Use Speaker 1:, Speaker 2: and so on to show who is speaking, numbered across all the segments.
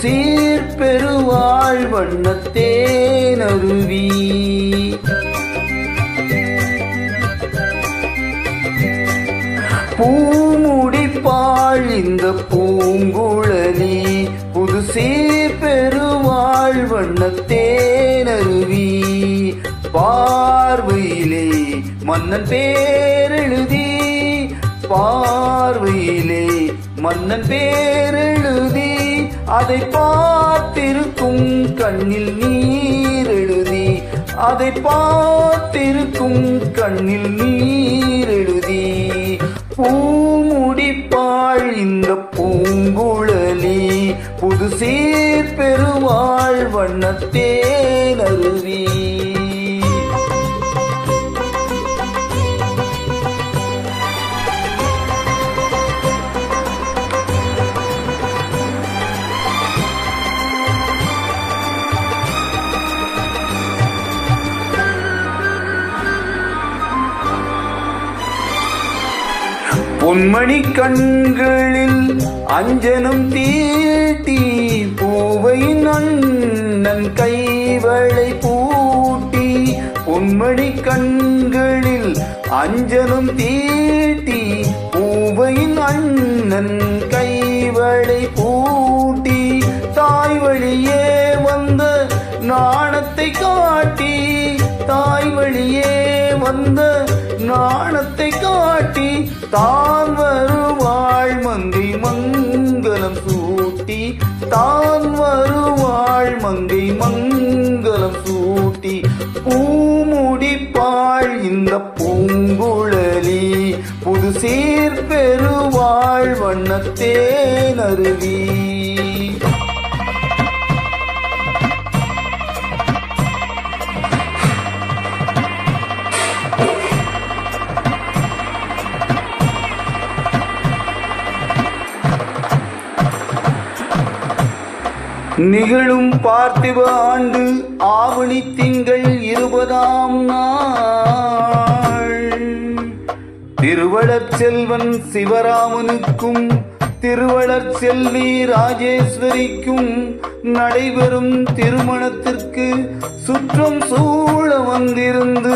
Speaker 1: சீர் பெருவாழ் வண்ணத்தேனருவி பூமுடிப்பாள் இந்த பூங்குழலி புது சீர் பெருவாழ் வண்ணத்தேனருவி பார்வையிலே மன்னன் பேரெழுதி பார்வையிலே மன்னன் பேரெழுதி அதை பார்த்திருக்கும் கண்ணில் நீர் எழுதி அதை பார்த்திருக்கும் கண்ணில் நீர் எழுதி பூமுடிப்பாள் இந்த பூங்குழலி புது சீர் பெருவாழ் வண்ணத்தேனருவி பொன்மணி கண்களில் அஞ்சனம் தீட்டி பூவையின் அண்ணன் கைவளை பூட்டி பொன்மணி கண்களில் அஞ்சனம் தீட்டி பூவையின் அண்ணன் கைவளை பூட்டி தாய் வழியே வந்த நாணத்தை காட்டி தாய் வழியே வந்த நாணத்தை காட்டி தான் வருவாள் மங்கை மங்களம் சூட்டி தான் வருவாள் மங்கை மங்களம் சூட்டி பூமுடிப்பாள் இந்த பூங்குழலி புது சீர் பெருவாழ் வண்ணத்தேனருவி நிகழும் பார்த்திப ஆண்டு ஆவணி திங்கள் 20ஆம் நாள் திருவளர் செல்வன் சிவராமனுக்கும் திருவளர் செல்வி ராஜேஸ்வரிக்கும் நடைபெறும் திருமணத்திற்கு சுற்றம் சூழ வந்திருந்து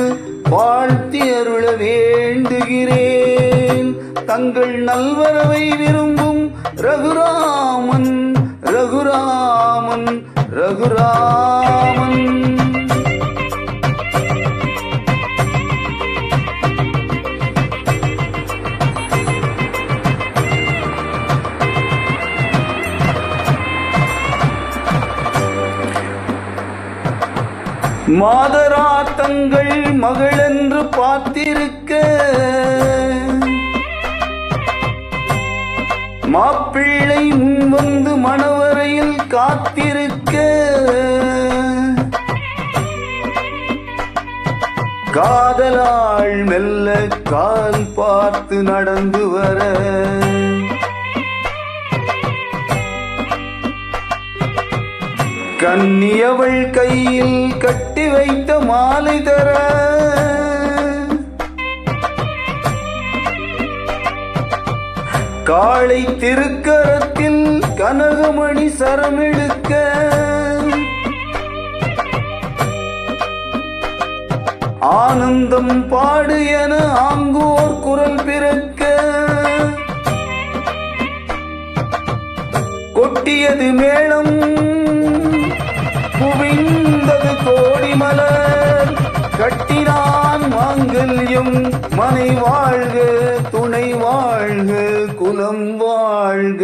Speaker 1: வாழ்த்தி அருள வேண்டுகிறேன். தங்கள் நல்வரவை விரும்பும் ரகுராமன் ரகுராமன் ரகுராமன். மாதரா தங்கள் மகளென்று பார்த்திருக்க மாப்பிள்ளை முன்வந்து மணவரையில் காத்திருக்க காதலாள் மெல்ல கால் பார்த்து நடந்து வர கன்னியவள் கையில் கட்டி வைத்த மாலை தர காளை திருக்கரத்தில் கனகமணி சரமிழுக்க ஆனந்தம் பாடு என ஆங்கோர் குரல் பிறக்க கொட்டியது மேளம் குவிந்தது கோடி மலர் கட்டினான் மாங்கல்யம் மனை வாழ்க துணை வாழ்க குலம் வாழ்க.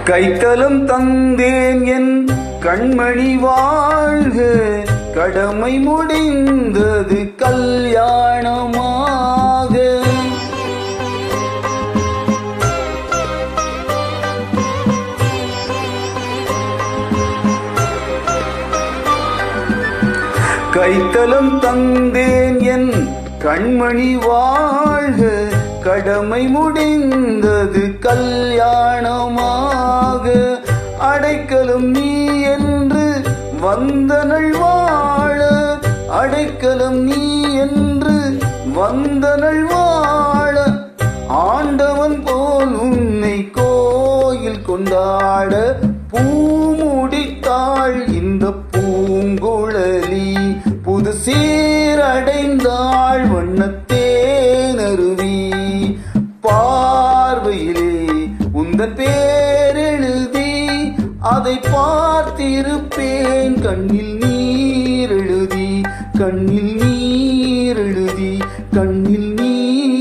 Speaker 1: கைத்தலம் தந்தேன் என் கண்மணி வாழ்க கடமை முடிந்தது கல்யாணமாக. கைத்தலம் தந்தேன் என் கண்மணி வாழ்க, கடமை முடிந்தது கல்யாணமாக. அடைக்கலம் நீ என்று வந்தனள் வாழ, அடைக்கலம் நீ என்று வந்தனள் வாழ. ஆண்டவன் போல் உன்னை கோயில் கொண்டாட பூமுடித்தாள் இந்த பூங்குழலி. புது சீரடைந்தாள் வண்ணத்தேனருவி. பார்வையிலே உந்தன் பேரெழுதி, அதை பார்த்திருப்பேன் கண்ணில் நீர் எழுதி, கண்ணில் நீர் எழுதி, கண்ணில் நீர்